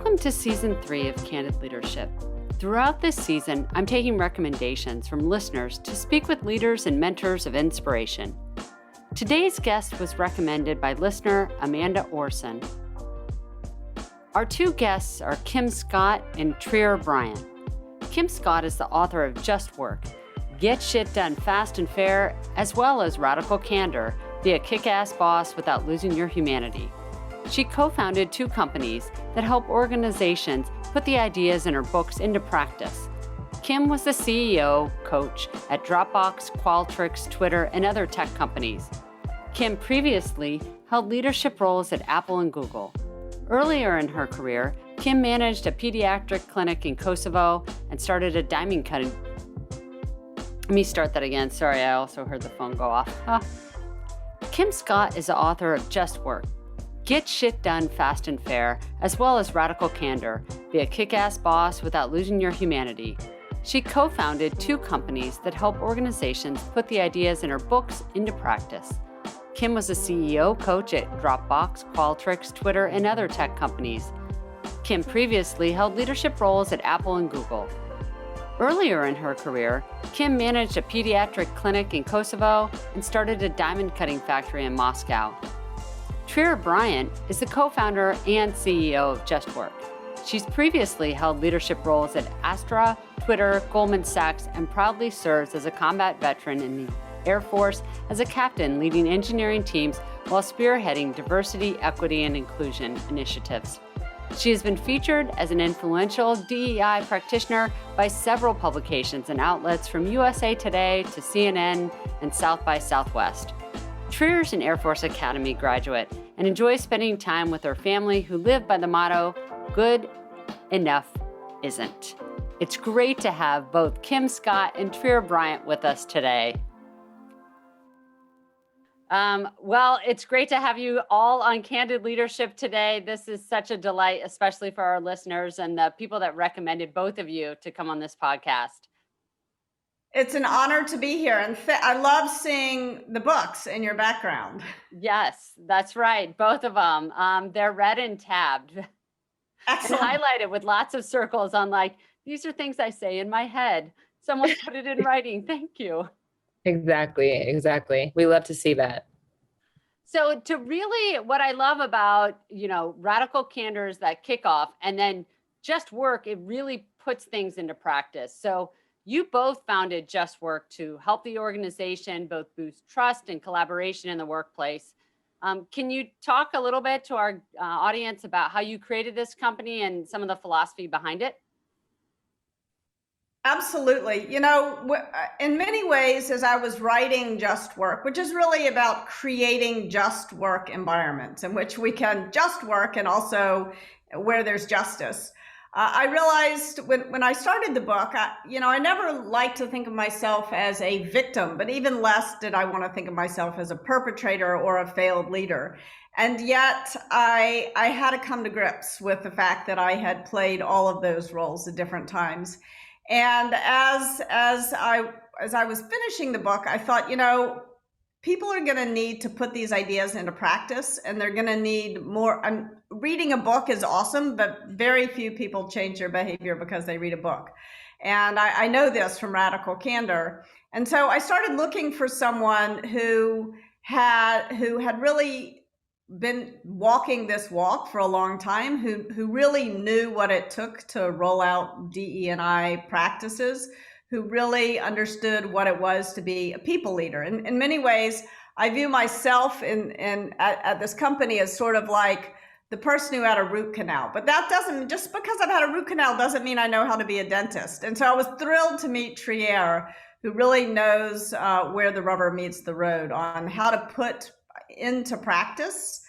Welcome to Season 3 of Candid Leadership. Throughout this season, I'm taking recommendations from listeners to speak with leaders and mentors of inspiration. Today's guest was recommended by listener Amanda Orson. Our two guests are Kim Scott and Trier Bryant. Kim Scott is the author of Just Work, Get Shit Done Fast and Fair, as well as Radical Candor, Be a Kick-Ass Boss Without Losing Your Humanity. She co-founded two companies that help organizations put the ideas in her books into practice. Kim was the CEO, coach at Dropbox, Qualtrics, Twitter, and other tech companies. Kim previously held leadership roles at Apple and Google. Earlier in her career, Kim managed a pediatric clinic in Kosovo and started a diamond cutting. Let me start that again. Sorry, I also heard the phone go off. Kim Scott is the author of Just Work, Get Shit Done Fast and Fair, as well as Radical Candor, Be a Kick-Ass Boss Without Losing Your Humanity. She co-founded two companies that help organizations put the ideas in her books into practice. Kim was a CEO coach at Dropbox, Qualtrics, Twitter, and other tech companies. Kim previously held leadership roles at Apple and Google. Earlier in her career, Kim managed a pediatric clinic in Kosovo and started a diamond cutting factory in Moscow. Trier Bryant is the co-founder and CEO of Just Work. She's previously held leadership roles at Astra, Twitter, Goldman Sachs, and proudly serves as a combat veteran in the Air Force as a captain leading engineering teams while spearheading diversity, equity, and inclusion initiatives. She has been featured as an influential DEI practitioner by several publications and outlets from USA Today to CNN and South by Southwest. Trier's an Air Force Academy graduate and enjoys spending time with her family who live by the motto, good enough isn't. It's great to have both Kim Scott and Trier Bryant with us today. Well, it's great to have you all on Candid Leadership today. This is such a delight, especially for our listeners and the people that recommended both of you to come on this podcast. It's an honor to be here. And I love seeing the books in your background. Yes, that's right. Both of them. They're read and tabbed. Excellent. And highlighted with lots of circles on these are things I say in my head. Someone put it in writing. Thank you. Exactly. We love to see that. So what I love about, Radical Candor is that kickoff, and then Just Work, it really puts things into practice. So you both founded Just Work to help the organization both boost trust and collaboration in the workplace. Can you talk a little bit to our audience about how you created this company and some of the philosophy behind it? Absolutely. In many ways, as I was writing Just Work, which is really about creating just work environments in which we can just work and also where there's justice. I realized when I started the book, I never liked to think of myself as a victim, but even less did I want to think of myself as a perpetrator or a failed leader. And yet I had to come to grips with the fact that I had played all of those roles at different times. And as I was finishing the book, I thought, people are going to need to put these ideas into practice, and they're going to need more. Reading a book is awesome, but very few people change their behavior because they read a book. And I know this from Radical Candor. And so I started looking for someone who had really been walking this walk for a long time, who really knew what it took to roll out DE&I practices, who really understood what it was to be a people leader. In many ways, I view myself at this company as sort of like the person who had a root canal. But that doesn't, just because I've had a root canal doesn't mean I know how to be a dentist. And so I was thrilled to meet Trier, who really knows where the rubber meets the road on how to put into practice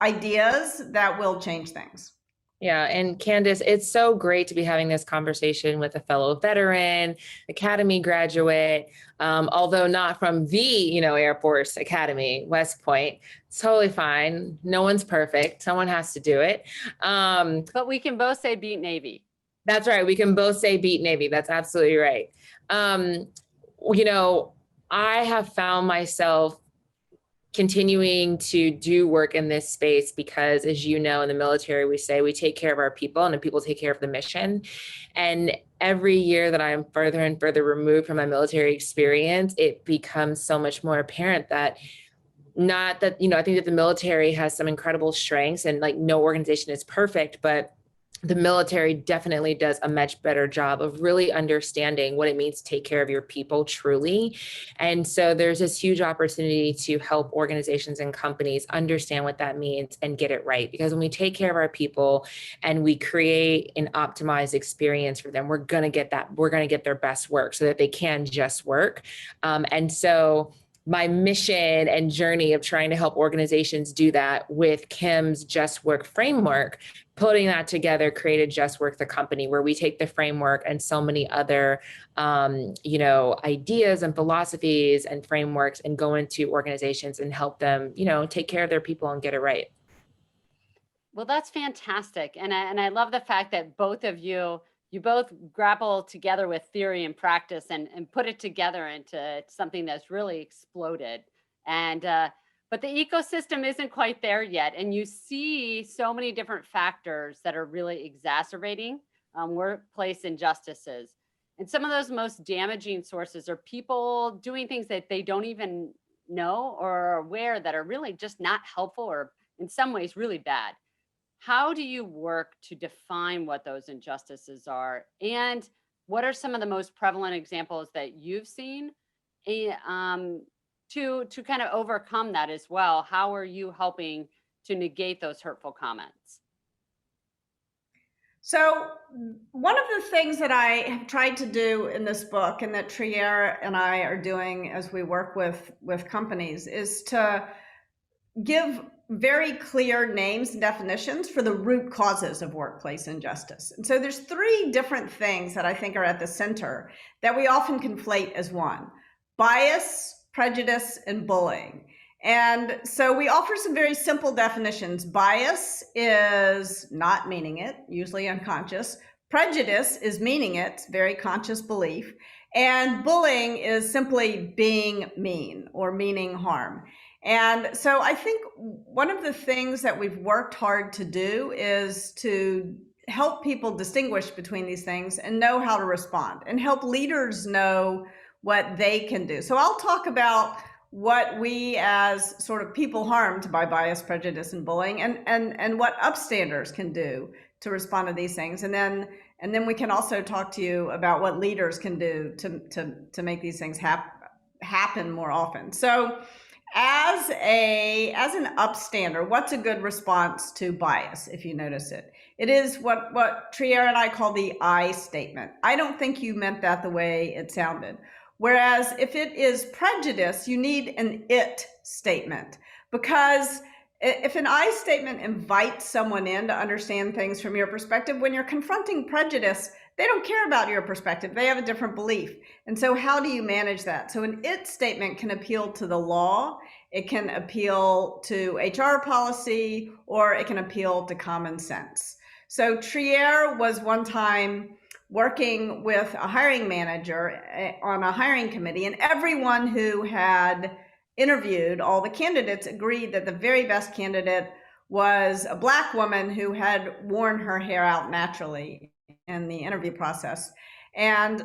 ideas that will change things. Yeah. And Candace, it's so great to be having this conversation with a fellow veteran, Academy graduate, although not from the, Air Force Academy, West Point. It's totally fine. No one's perfect. Someone has to do it. But we can both say beat Navy. That's right. We can both say beat Navy. That's absolutely right. I have found myself continuing to do work in this space because, as you know, in the military, we say we take care of our people and the people take care of the mission. And every year that I'm further and further removed from my military experience, it becomes so much more apparent that not that, I think that the military has some incredible strengths and like no organization is perfect, but the military definitely does a much better job of really understanding what it means to take care of your people truly. And so there's this huge opportunity to help organizations and companies understand what that means and get it right. Because when we take care of our people and we create an optimized experience for them, we're going to get their best work so that they can just work. And so my mission and journey of trying to help organizations do that with Kim's Just Work framework, putting that together, created Just Work, the company, where we take the framework and so many other, ideas and philosophies and frameworks and go into organizations and help them, take care of their people and get it right. Well, that's fantastic. And I love the fact that both of you both grapple together with theory and practice and put it together into something that's really exploded. And but the ecosystem isn't quite there yet. And you see so many different factors that are really exacerbating workplace injustices. And some of those most damaging sources are people doing things that they don't even know or are aware that are really just not helpful or in some ways really bad. How do you work to define what those injustices are? And what are some of the most prevalent examples that you've seen to kind of overcome that as well? How are you helping to negate those hurtful comments? So one of the things that I have tried to do in this book, and that Trier and I are doing as we work with companies, is to give very clear names and definitions for the root causes of workplace injustice. And so there's three different things that I think are at the center that we often conflate as one: bias, prejudice, and bullying. And so we offer some very simple definitions. Bias is not meaning it, usually unconscious. Prejudice is meaning it, very conscious belief. And bullying is simply being mean or meaning harm. And so I think one of the things that we've worked hard to do is to help people distinguish between these things and know how to respond, and help leaders know what they can do. So I'll talk about what we as sort of people harmed by bias, prejudice, and bullying, and what upstanders can do to respond to these things. And then we can also talk to you about what leaders can do to make these things happen more often. So as an upstander, what's a good response to bias, if you notice it? It is what Trier and I call the I statement. I don't think you meant that the way it sounded. Whereas if it is prejudice, you need an it statement, because if an I statement invites someone in to understand things from your perspective, when you're confronting prejudice, they don't care about your perspective. They have a different belief. And so how do you manage that? So an it statement can appeal to the law, it can appeal to HR policy, or it can appeal to common sense. So Trier was one time working with a hiring manager on a hiring committee, and everyone who had interviewed all the candidates agreed that the very best candidate was a Black woman who had worn her hair out naturally in the interview process. And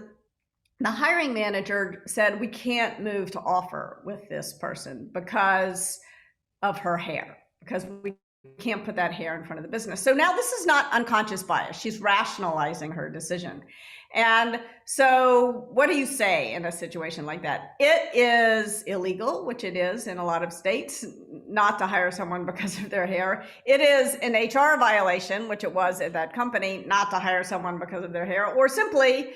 the hiring manager said, we can't move to offer with this person because of her hair, because we can't put that hair in front of the business. So now this is not unconscious bias. She's rationalizing her decision. And so what do you say in a situation like that? It is illegal, which it is in a lot of states, not to hire someone because of their hair. It is an HR violation, which it was at that company, not to hire someone because of their hair, or simply,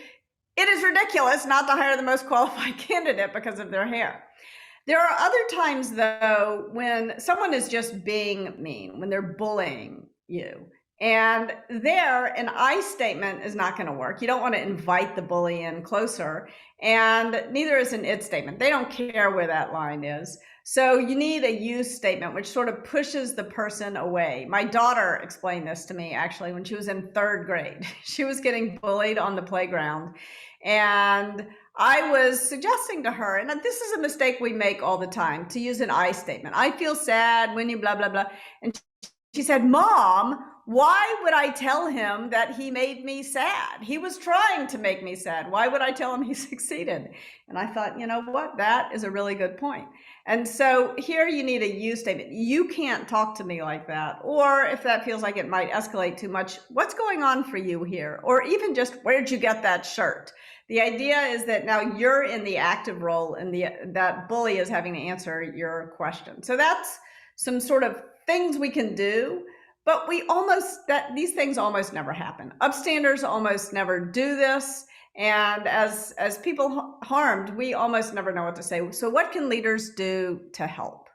it is ridiculous not to hire the most qualified candidate because of their hair. There are other times, though, when someone is just being mean, when they're bullying you. And there, an I statement is not going to work. You don't want to invite the bully in closer. And neither is an it statement. They don't care where that line is. So you need a you statement, which sort of pushes the person away. My daughter explained this to me, actually, when she was in third grade. She was getting bullied on the playground. And I was suggesting to her, and this is a mistake we make all the time, to use an I statement. I feel sad when you blah, blah, blah. And she said, Mom, why would I tell him that he made me sad? He was trying to make me sad. Why would I tell him he succeeded? And I thought, you know what? That is a really good point. And so here you need a you statement. You can't talk to me like that. Or if that feels like it might escalate too much, what's going on for you here? Or even just, where'd you get that shirt? The idea is that now you're in the active role and that bully is having to answer your question. So that's some sort of things we can do, but these things almost never happen. Upstanders almost never do this. And as people harmed, we almost never know what to say. So what can leaders do to help?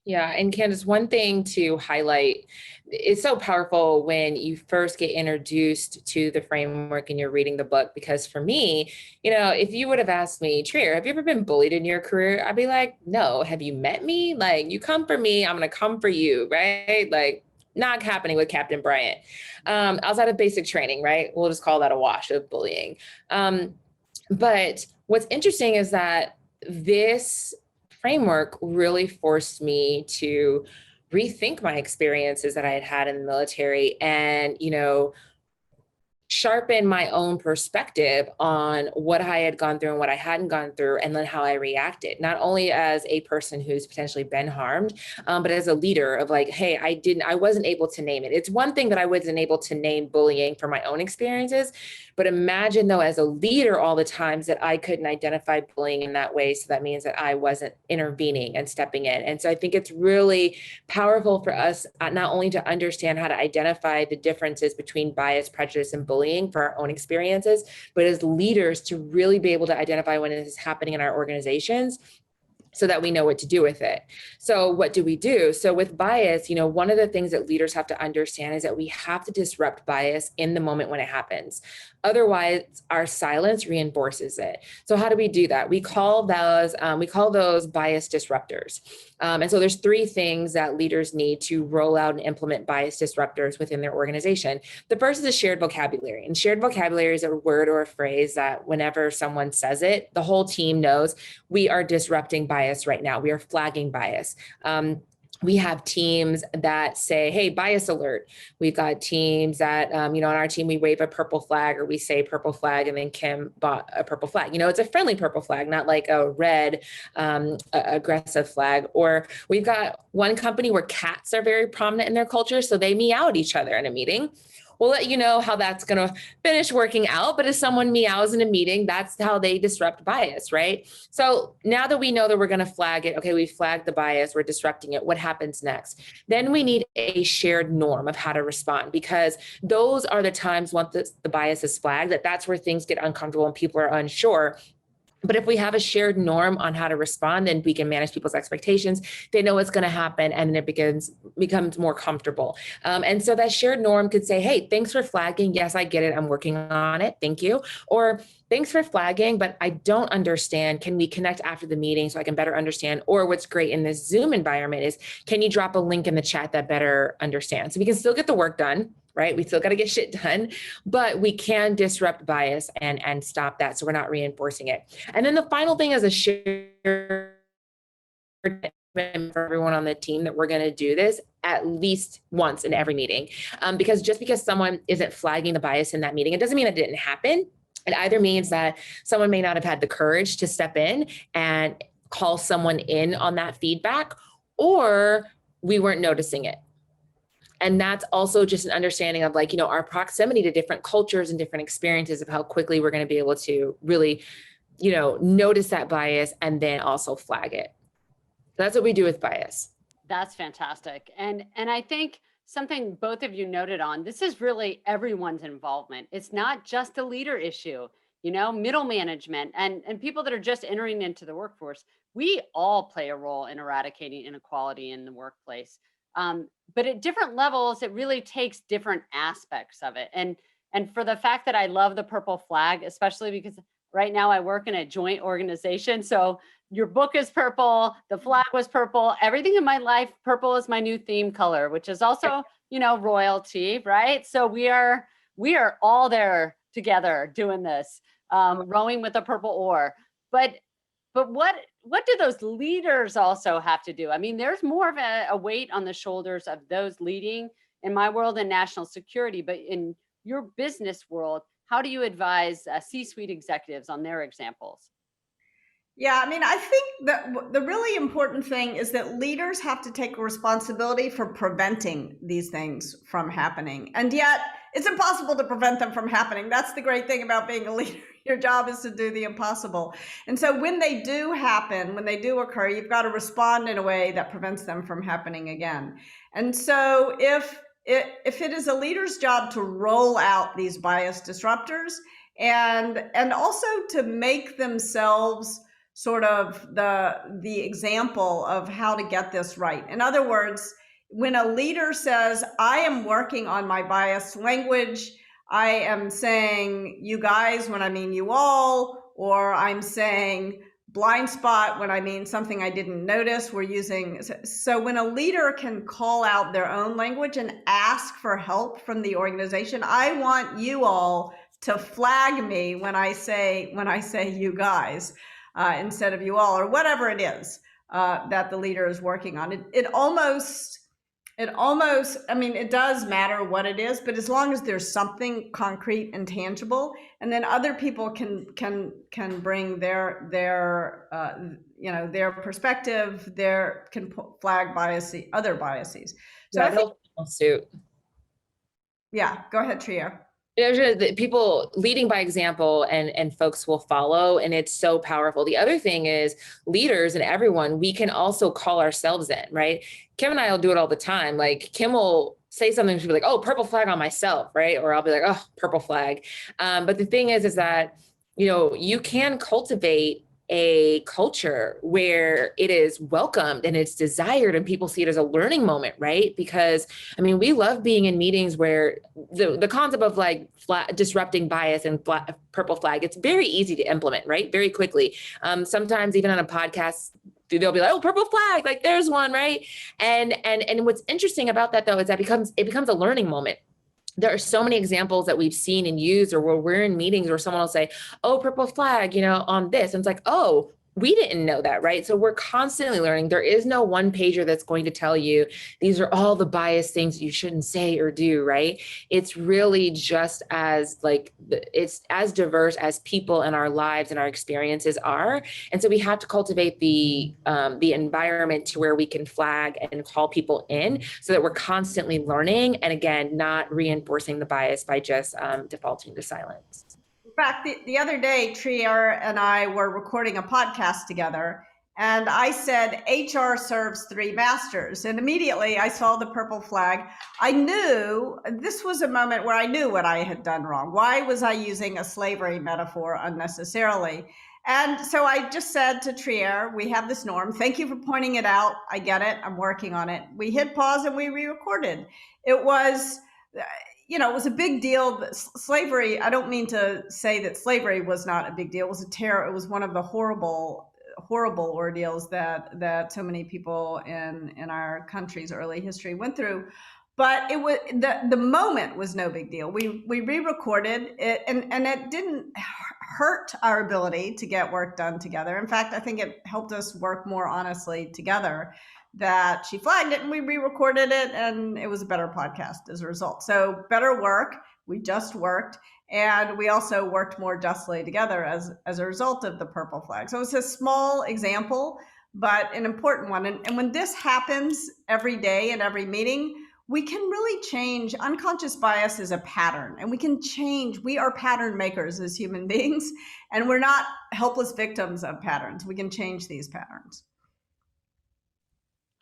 Yeah. And Candace, one thing to highlight, it's so powerful when you first get introduced to the framework and you're reading the book, because for me, if you would have asked me, Trier, have you ever been bullied in your career? I'd be like, no. Have you met me? Like, you come for me, I'm going to come for you, right? Like, not happening with Captain Bryant. Outside of basic training, right? We'll just call that a wash of bullying. But what's interesting is that this framework really forced me to rethink my experiences that I had had in the military and, sharpen my own perspective on what I had gone through and what I hadn't gone through, and then how I reacted, not only as a person who's potentially been harmed, but as a leader of like, hey, I wasn't able to name it. It's one thing that I wasn't able to name bullying for my own experiences, but imagine though, as a leader, all the times that I couldn't identify bullying in that way. So that means that I wasn't intervening and stepping in. And so I think it's really powerful for us not only to understand how to identify the differences between bias, prejudice, and bullying for our own experiences, but as leaders to really be able to identify when it is happening in our organizations so that we know what to do with it. So what do we do? So with bias, one of the things that leaders have to understand is that we have to disrupt bias in the moment when it happens. Otherwise, our silence reinforces it. So how do we do that? We call those bias disruptors. And so there's 3 things that leaders need to roll out and implement bias disruptors within their organization. The first is a shared vocabulary. And shared vocabulary is a word or a phrase that whenever someone says it, the whole team knows we are disrupting bias right now. We are flagging bias. We have teams that say, hey, bias alert. We've got teams that, on our team, we wave a purple flag or we say purple flag, and then Kim bought a purple flag. It's a friendly purple flag, not like a red aggressive flag. Or we've got one company where cats are very prominent in their culture, so they meow at each other in a meeting. We'll let you know how that's going to finish working out. But if someone meows in a meeting, that's how they disrupt bias, right? So now that we know that we're going to flag it, okay, we flagged the bias, we're disrupting it. What happens next? Then we need a shared norm of how to respond, because those are the times once the bias is flagged, that's where things get uncomfortable and people are unsure. But if we have a shared norm on how to respond, then we can manage people's expectations. They know what's going to happen, and then it becomes more comfortable. And so that shared norm could say, hey, thanks for flagging. Yes, I get it. I'm working on it. Thank you. Or thanks for flagging, but I don't understand. Can we connect after the meeting so I can better understand? Or what's great in this Zoom environment is, can you drop a link in the chat that better understands? So we can still get the work done, right? We still got to get shit done, but we can disrupt bias and stop that, so we're not reinforcing it. And then the final thing is a shared for everyone on the team that we're going to do this at least once in every meeting. Because just because someone isn't flagging the bias in that meeting, it doesn't mean it didn't happen. It either means that someone may not have had the courage to step in and call someone in on that feedback, or we weren't noticing it. And that's also just an understanding of our proximity to different cultures and different experiences of how quickly we're going to be able to really, notice that bias and then also flag it. So that's what we do with bias. That's fantastic. And I think something both of you noted on, this is really everyone's involvement. It's not just a leader issue, middle management and people that are just entering into the workforce. We all play a role in eradicating inequality in the workplace. But at different levels, it really takes different aspects of it. And for the fact that I love the purple flag, especially because right now I work in a joint organization. So your book is purple, the flag was purple, everything in my life, purple is my new theme color, which is also, royalty, right? So we are all there together doing this. rowing with a purple oar. But what do those leaders also have to do? I mean, there's more of a weight on the shoulders of those leading in my world in national security, but in your business world, how do you advise C-suite executives on their examples? Yeah, I mean, I think that the really important thing is that leaders have to take responsibility for preventing these things from happening. And yet, it's impossible to prevent them from happening. That's the great thing about being a leader. Your job is to do the impossible. And so when they do happen, when they do occur, you've got to respond in a way that prevents them from happening again. And so if it is a leader's job to roll out these bias disruptors and also to make themselves sort of the example of how to get this right. In other words, when a leader says, I am working on my biased language, I am saying you guys when I mean you all, or I'm saying blind spot when I mean something I didn't notice, we're using. So when a leader can call out their own language and ask for help from the organization, I want you all to flag me when I say you guys. Instead of you all, or whatever it is that the leader is working on. It almost, I mean, it does matter what it is, but as long as there's something concrete and tangible, and then other people can bring their perspective, can flag other biases. So yeah, go ahead, Trier. People leading by example and folks will follow. And it's so powerful. The other thing is leaders and everyone, we can also call ourselves in, right? Kim and I will do it all the time. Like Kim will say something, she'll be like, oh, purple flag on myself, right? Or I'll be like, oh, purple flag. But the thing is that, you can cultivate a culture where it is welcomed and it's desired and people see it as a learning moment, right? Because I mean, we love being in meetings where the concept of like disrupting bias and purple flag, it's very easy to implement, right? Very quickly. Sometimes even on a podcast, they'll be like, oh, purple flag, like there's one, right? And what's interesting about that though, is that it becomes a learning moment. There are so many examples that we've seen and used, or where we're in meetings where someone will say, oh, purple flag, on this. And it's like, oh, we didn't know that, right? So we're constantly learning. There is no one pager that's going to tell you, these are all the biased things you shouldn't say or do, right? It's really just it's as diverse as people in our lives and our experiences are. And so we have to cultivate the environment to where we can flag and call people in so that we're constantly learning. And again, not reinforcing the bias by just defaulting to silence. In fact, the other day, Trier and I were recording a podcast together, and I said, HR serves three masters. And immediately I saw the purple flag. I knew this was a moment where I knew what I had done wrong. Why was I using a slavery metaphor unnecessarily? And so I just said to Trier, we have this norm. Thank you for pointing it out. I get it. I'm working on it. We hit pause and we re-recorded. It was a big deal. Slavery, I don't mean to say that slavery was not a big deal. It was a terror. It was one of the horrible ordeals that so many people in our country's early history went through. But it was the moment was no big deal. We re-recorded it, and it didn't hurt our ability to get work done together. In fact, I think it helped us work more honestly together. That she flagged it and we re-recorded it, and it was a better podcast as a result. So better work. We just worked, and we also worked more justly together as a result of the purple flag. So it's a small example, but an important one. And when this happens every day in every meeting, we can really change. Unconscious bias is a pattern, and we can change. We are pattern makers as human beings, and we're not helpless victims of patterns. We can change these patterns.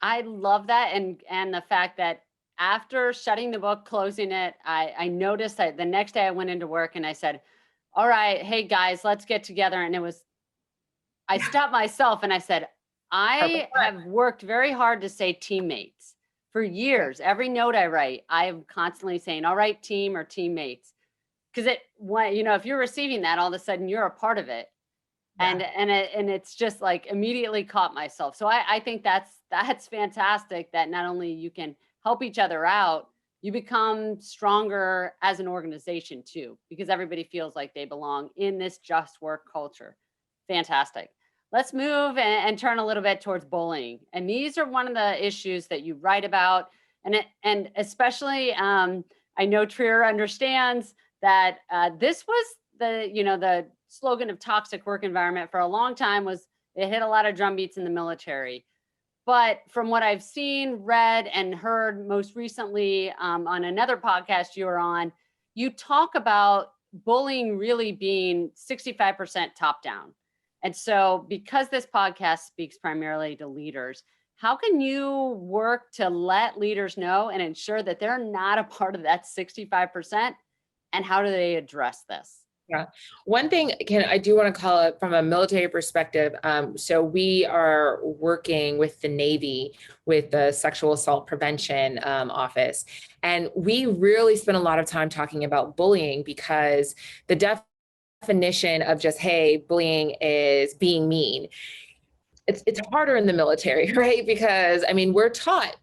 I love that. And the fact that after shutting the book, closing it, I noticed that the next day I went into work and I said, all right, hey guys, let's get together. And I stopped myself and I said, I have worked very hard to say teammates for years. Every note I write, I am constantly saying, all right, team or teammates. Because if you're receiving that, all of a sudden you're a part of it. Yeah. And it's just like immediately caught myself. So I think that's fantastic that not only you can help each other out, you become stronger as an organization too, because everybody feels like they belong in this just work culture. Fantastic. Let's move and turn a little bit towards bullying. And these are one of the issues that you write about. And especially, I know Trier understands that this was the slogan of toxic work environment for a long time. Was it hit a lot of drumbeats in the military. But from what I've seen, read, and heard most recently on another podcast you were on, you talk about bullying really being 65% top down. And so, because this podcast speaks primarily to leaders, how can you work to let leaders know and ensure that they're not a part of that 65%? And how do they address this? Yeah. One thing I do want to call it from a military perspective. So we are working with the Navy with the Sexual Assault Prevention Office. And we really spend a lot of time talking about bullying because the definition of just, hey, bullying is being mean. It's harder in the military, right? Because I mean, we're taught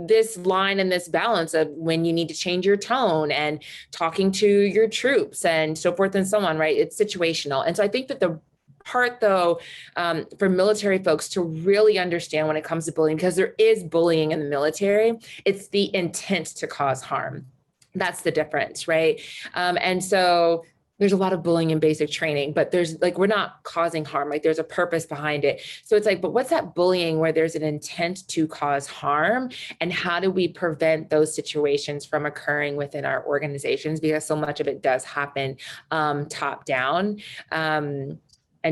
this line and this balance of when you need to change your tone and talking to your troops and so forth and so on, right? It's situational. And so I think that the part though, for military folks to really understand when it comes to bullying, because there is bullying in the military, it's the intent to cause harm. That's the difference, right? And so there's a lot of bullying in basic training, but there's like, we're not causing harm, like there's a purpose behind it. So it's like, but what's that bullying where there's an intent to cause harm? And how do we prevent those situations from occurring within our organizations? Because so much of it does happen top down. And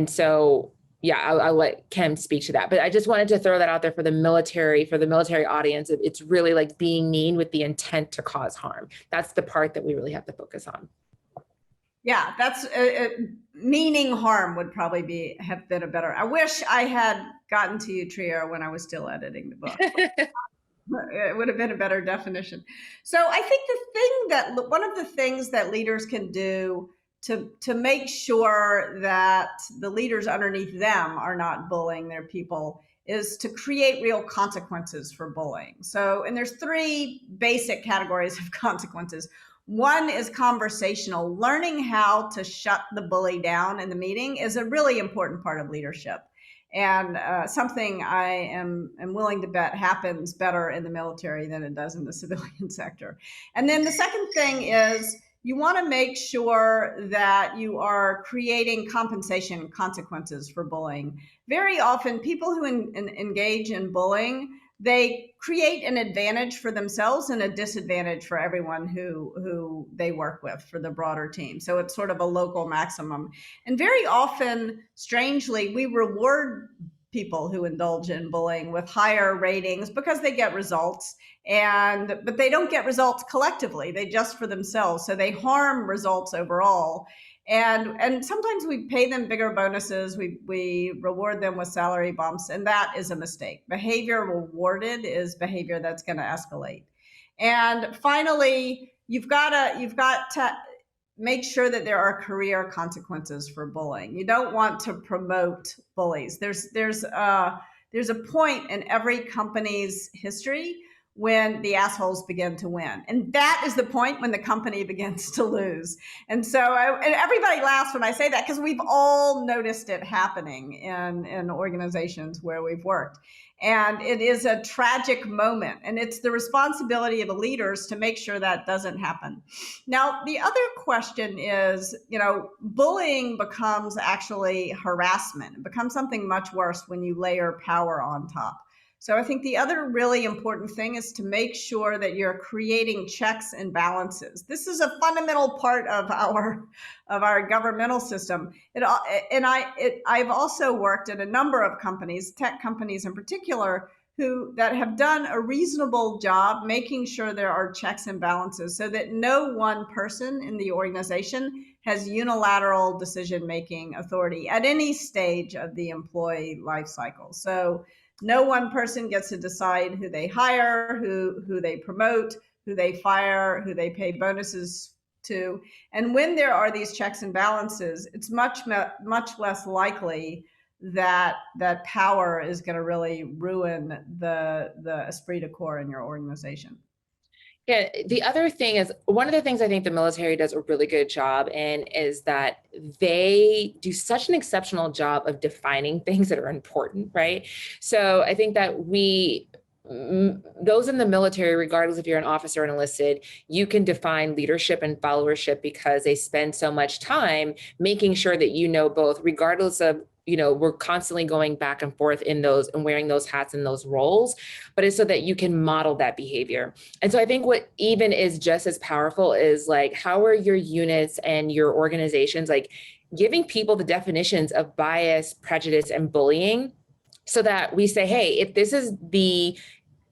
so, yeah, I'll let Kim speak to that. But I just wanted to throw that out there for the military audience. It's really like being mean with the intent to cause harm. That's the part that we really have to focus on. Yeah, that's meaning harm would probably have been a better. I wish I had gotten to you, Trier, when I was still editing the book. It would have been a better definition. So I think one of the things that leaders can do to make sure that the leaders underneath them are not bullying their people is to create real consequences for bullying. So, and there's three basic categories of consequences. One is conversational. Learning how to shut the bully down in the meeting is a really important part of leadership, and something I am willing to bet happens better in the military than it does in the civilian sector. And then the second thing is you want to make sure that you are creating compensation consequences for bullying. Very often, people who engage in bullying, they create an advantage for themselves and a disadvantage for everyone who they work with, for the broader team. So it's sort of a local maximum. And very often, strangely, we reward people who indulge in bullying with higher ratings because they get results, but they don't get results collectively. They just for themselves. So they harm results overall. And sometimes we pay them bigger bonuses. We reward them with salary bumps, and that is a mistake. Behavior rewarded is behavior that's going to escalate. And finally, you've got to make sure that there are career consequences for bullying. You don't want to promote bullies. There's a point in every company's history when the assholes begin to win. And that is the point when the company begins to lose. And so and everybody laughs when I say that because we've all noticed it happening in organizations where we've worked. And it is a tragic moment. And it's the responsibility of the leaders to make sure that doesn't happen. Now, the other question is, bullying becomes actually harassment. It becomes something much worse when you layer power on top. So I think the other really important thing is to make sure that you're creating checks and balances. This is a fundamental part of our governmental system. I've also worked at a number of companies, tech companies in particular, that have done a reasonable job making sure there are checks and balances so that no one person in the organization has unilateral decision-making authority at any stage of the employee life cycle. So no one person gets to decide who they hire, who they promote, who they fire, who they pay bonuses to. And when there are these checks and balances, it's much less likely that power is going to really ruin the esprit de corps in your organization. Yeah, the other thing is, one of the things I think the military does a really good job in is that they do such an exceptional job of defining things that are important, right? So I think that those in the military, regardless if you're an officer or enlisted, you can define leadership and followership because they spend so much time making sure that you know both, regardless of, we're constantly going back and forth in those and wearing those hats in those roles, but it's so that you can model that behavior. And so I think what even is just as powerful is like, how are your units and your organizations like giving people the definitions of bias, prejudice, and bullying, so that we say, hey, if this is the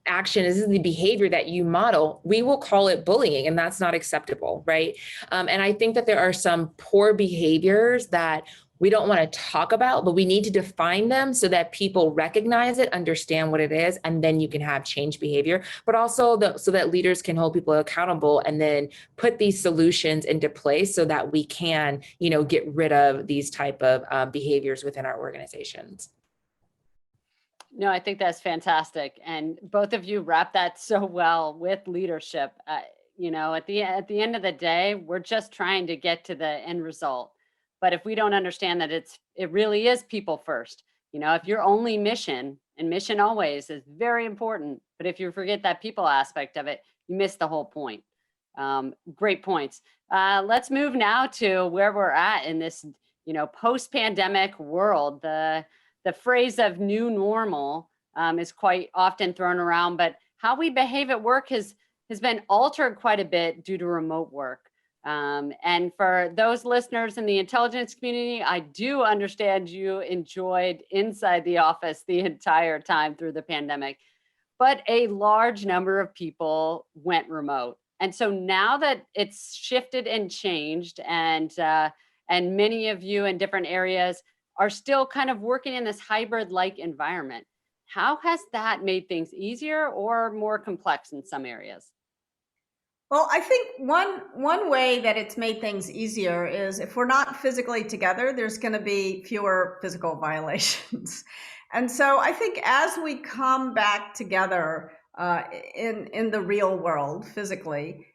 action, this is the behavior that you model, we will call it bullying, and that's not acceptable, right? And I think that there are some poor behaviors that we don't want to talk about, but we need to define them so that people recognize it, understand what it is, and then you can have change behavior, but also so that leaders can hold people accountable and then put these solutions into place so that we can, get rid of these type of behaviors within our organizations. No, I think that's fantastic. And both of you wrap that so well with leadership. At the end of the day, we're just trying to get to the end result. But if we don't understand that it really is people first, if your only mission, and mission always is very important, but if you forget that people aspect of it, you miss the whole point. Great points. Let's move now to where we're at in this, post-pandemic world. The phrase of new normal is quite often thrown around, but how we behave at work has been altered quite a bit due to remote work. And for those listeners in the intelligence community, I do understand you enjoyed inside the office the entire time through the pandemic, but a large number of people went remote. And so now that it's shifted and changed, and many of you in different areas are still kind of working in this hybrid-like environment, how has that made things easier or more complex in some areas? Well, I think one way that it's made things easier is if we're not physically together, there's going to be fewer physical violations. And so I think as we come back together in the real world physically,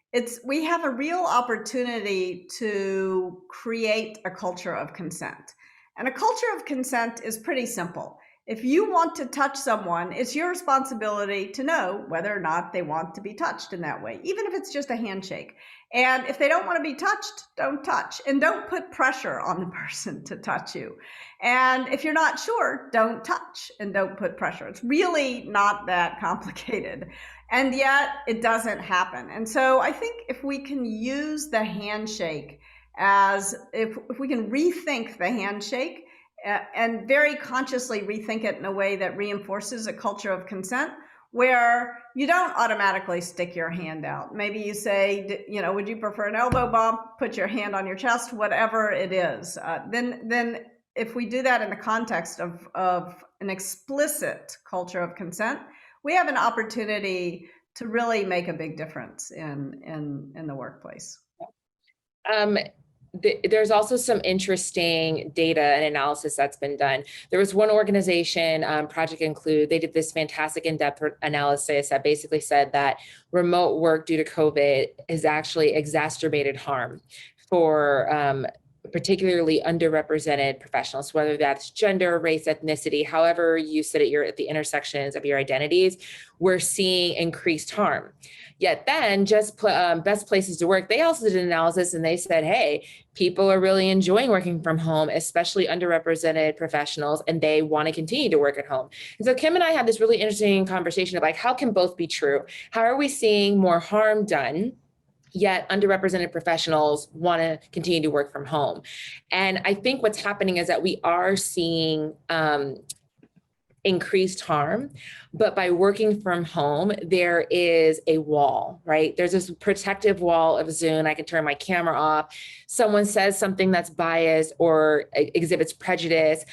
we have a real opportunity to create a culture of consent. And a culture of consent is pretty simple. If you want to touch someone, it's your responsibility to know whether or not they want to be touched in that way, even if it's just a handshake. And if they don't want to be touched, don't touch. And don't put pressure on the person to touch you. And if you're not sure, don't touch and don't put pressure. It's really not that complicated. And yet it doesn't happen. And so I think if we can use the handshake if we can rethink the handshake, and very consciously rethink it in a way that reinforces a culture of consent, where you don't automatically stick your hand out. Maybe you say, would you prefer an elbow bump? Put your hand on your chest, whatever it is. Then if we do that in the context of an explicit culture of consent, we have an opportunity to really make a big difference in the workplace. There's also some interesting data and analysis that's been done. There was one organization, Project Include, they did this fantastic in-depth analysis that basically said that remote work due to COVID has actually exacerbated harm for particularly underrepresented professionals, whether that's gender, race, ethnicity, however you sit at the intersections of your identities, we're seeing increased harm. Yet then Best Places to Work, they also did an analysis and they said, hey, people are really enjoying working from home, especially underrepresented professionals, and they want to continue to work at home. And so Kim and I had this really interesting conversation of like, how can both be true? How are we seeing more harm done, yet underrepresented professionals want to continue to work from home? And I think what's happening is that we are seeing increased harm, but by working from home, there is a wall, right? There's this protective wall of Zoom. I can turn my camera off. Someone says something that's biased or exhibits prejudice.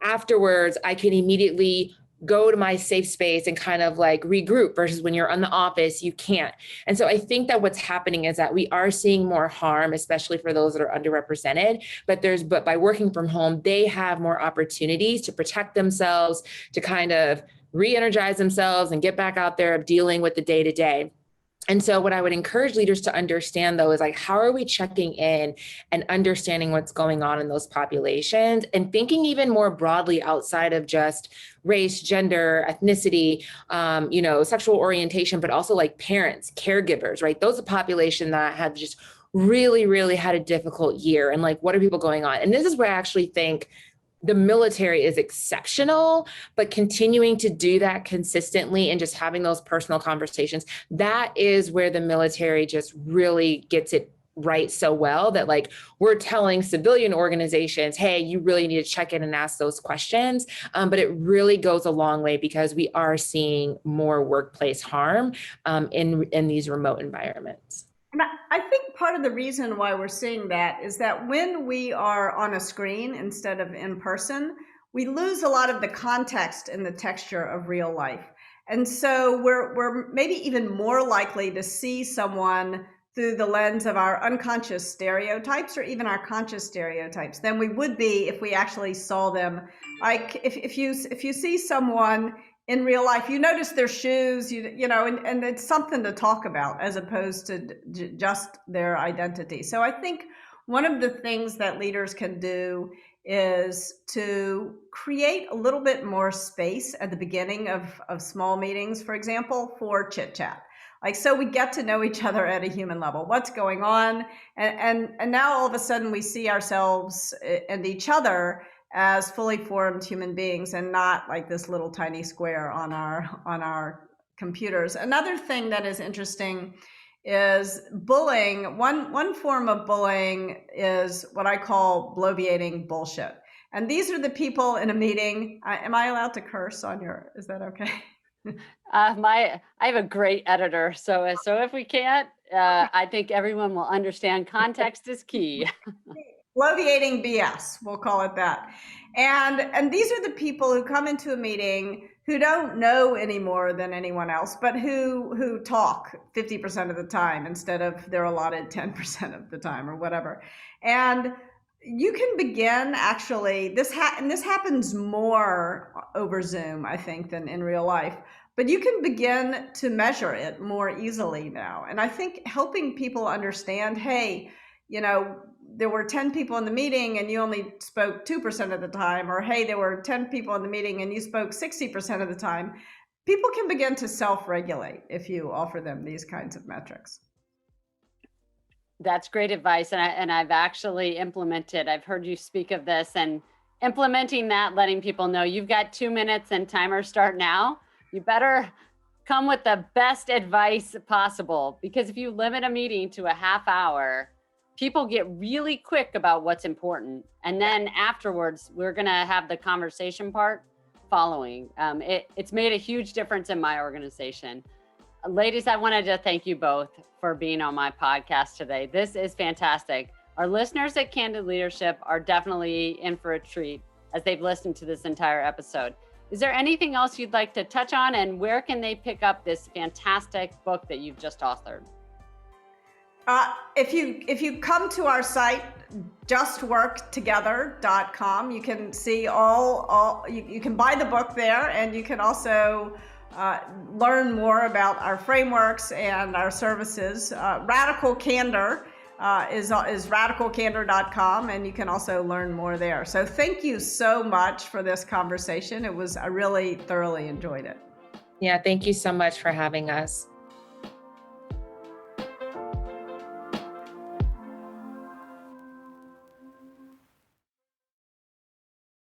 Afterwards, I can immediately go to my safe space and kind of like regroup, versus when you're in the office, you can't. And so I think that what's happening is that we are seeing more harm, especially for those that are underrepresented, but by working from home, they have more opportunities to protect themselves, to kind of re-energize themselves and get back out there of dealing with the day-to-day. And so what I would encourage leaders to understand, though, is like, how are we checking in and understanding what's going on in those populations and thinking even more broadly outside of just race, gender, ethnicity, sexual orientation, but also like parents, caregivers, right? Those are population that have just really, really had a difficult year. And like, what are people going on? And this is where I actually think the military is exceptional, but continuing to do that consistently and just having those personal conversations, that is where the military just really gets it right so well, that like we're telling civilian organizations, hey, you really need to check in and ask those questions. But it really goes a long way because we are seeing more workplace harm in these remote environments. And I think part of the reason why we're seeing that is that when we are on a screen instead of in person, we lose a lot of the context and the texture of real life. And so we're maybe even more likely to see someone through the lens of our unconscious stereotypes or even our conscious stereotypes than we would be if we actually saw them. Like if you see someone in real life, you notice their shoes, and it's something to talk about as opposed to just their identity. So I think one of the things that leaders can do is to create a little bit more space at the beginning of small meetings, for example, for chit chat. Like, so we get to know each other at a human level, what's going on. And now all of a sudden we see ourselves and each other as fully formed human beings and not like this little tiny square on our computers. Another thing that is interesting is bullying. One form of bullying is what I call bloviating bullshit. And these are the people in a meeting. Am I allowed to curse on is that okay? I have a great editor, so if we can't, I think everyone will understand context is key. Bloviating BS, we'll call it that. And these are the people who come into a meeting who don't know any more than anyone else, but who talk 50% of the time instead of their allotted 10% of the time or whatever. And you can begin actually, this happens more over Zoom, I think, than in real life. But you can begin to measure it more easily now. And I think helping people understand, hey, there were 10 people in the meeting and you only spoke 2% of the time, or hey, there were 10 people in the meeting and you spoke 60% of the time. People can begin to self-regulate if you offer them these kinds of metrics. That's great advice. And I've actually implemented, I've heard you speak of this, and implementing that, letting people know you've got 2 minutes and timer start now. You better come with the best advice possible, because if you limit a meeting to a half hour, people get really quick about what's important. And then afterwards, we're going to have the conversation part following. It's made a huge difference in my organization. Ladies, I wanted to thank you both for being on my podcast today. This is fantastic. Our listeners at Candid Leadership are definitely in for a treat as they've listened to this entire episode. Is there anything else you'd like to touch on, and where can they pick up this fantastic book that you've just authored? If you come to our site, justworktogether.com, you can see you can buy the book there, and you can also learn more about our frameworks and our services. Radical Candor is radicalcandor.com, and you can also learn more there. So thank you so much for this conversation. I really thoroughly enjoyed it. Yeah, thank you so much for having us.